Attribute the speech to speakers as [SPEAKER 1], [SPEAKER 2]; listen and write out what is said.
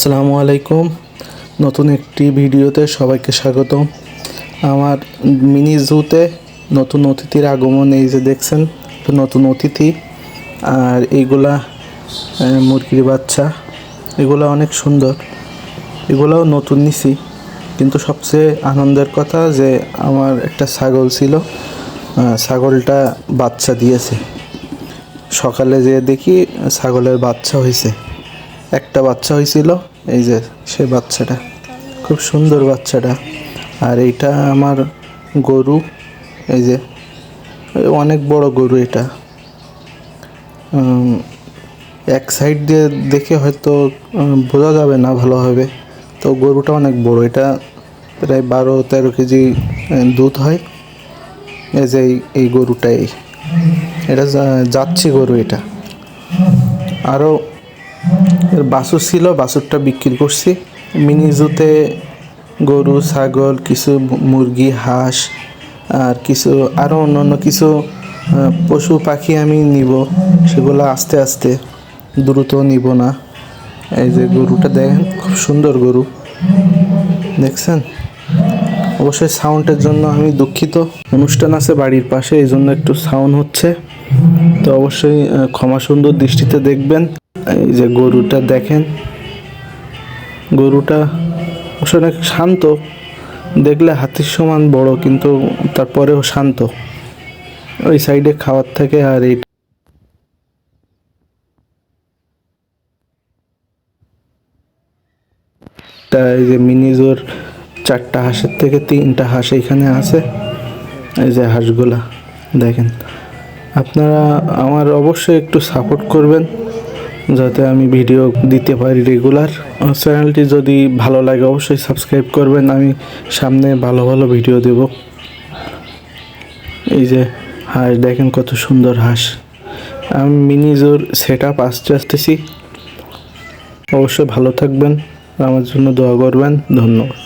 [SPEAKER 1] আসসালামু আলাইকুম। নতুন একটি ভিডিওতে সবাইকে স্বাগতম। আমার মিনি জুতে নতুন অতিথির আগমন। এই যে দেখছেন নতুন অতিথি, আর এইগুলা মুরগির বাচ্চা। এগুলো অনেক সুন্দর, এগুলোও নতুন নিছি। কিন্তু সবচেয়ে আনন্দের কথা যে আমার একটা ছাগল ছিল, ছাগলটা বাচ্চা দিয়েছে। সকালে যেয়ে দেখি ছাগলের বাচ্চা হয়েছে, একটা বাচ্চা হয়েছিল। এই যে সে বাচ্চাটা, খুব সুন্দর বাচ্চাটা। আর এইটা আমার গরু, এই যে অনেক বড় গরু এটা। এক সাইড দিয়ে দেখে হয়তো বোঝা যাবে না ভালোভাবে, তো গরুটা অনেক বড়। এটা প্রায় 12-13 কেজি দুধ হয়। এই যে এই গরুটাই, এটা যাচ্ছি গরু এটা। আরও বাছুর ছিল, বাছুরটা বিক্রি করছি। মিনি জুতে গরু, ছাগল, কিছু মুরগি, হাঁস আর কিছু আরও অন্য কিছু পশু পাখি আমি নিব। সেগুলো আস্তে আস্তে, দ্রুত নিব না। এই যে গরুটা দেখেন, খুব সুন্দর গরু, দেখছেন। অবশ্যই সাউন্ডের জন্য আমি দুঃখিত। অনুষ্ঠান আছে বাড়ির পাশে, এই জন্য একটু সাউন্ড হচ্ছে, তো অবশ্যই ক্ষমা সুন্দর দৃষ্টিতে দেখবেন। এই যে গরুটা দেখেন, গরুটা অবশ্য অনেক শান্ত, দেখলে হাতির সমান বড়, কিন্তু তারপরেও শান্ত। ওই সাইডে খাওয়ার থেকে। আর এই যে মিনিজোর 4টা হাঁসের থেকে 3টা হাঁস এখানে আছে। এই যে হাঁসগুলা দেখেন। আপনারা আমার অবশ্যই একটু সাপোর্ট করবেন, যাতে আমি ভিডিও দিতে পারি রেগুলার। চ্যানেলটি যদি ভালো লাগে অবশ্যই সাবস্ক্রাইব করবেন, আমি সামনে ভালো ভালো ভিডিও দেব। এই যে হাঁস দেখেন, কত সুন্দর হাঁস। আমি মিনিজোর সেট আপ আসতেছি। অবশ্যই ভালো থাকবেন, আমার জন্য দোয়া করবেন। ধন্যবাদ।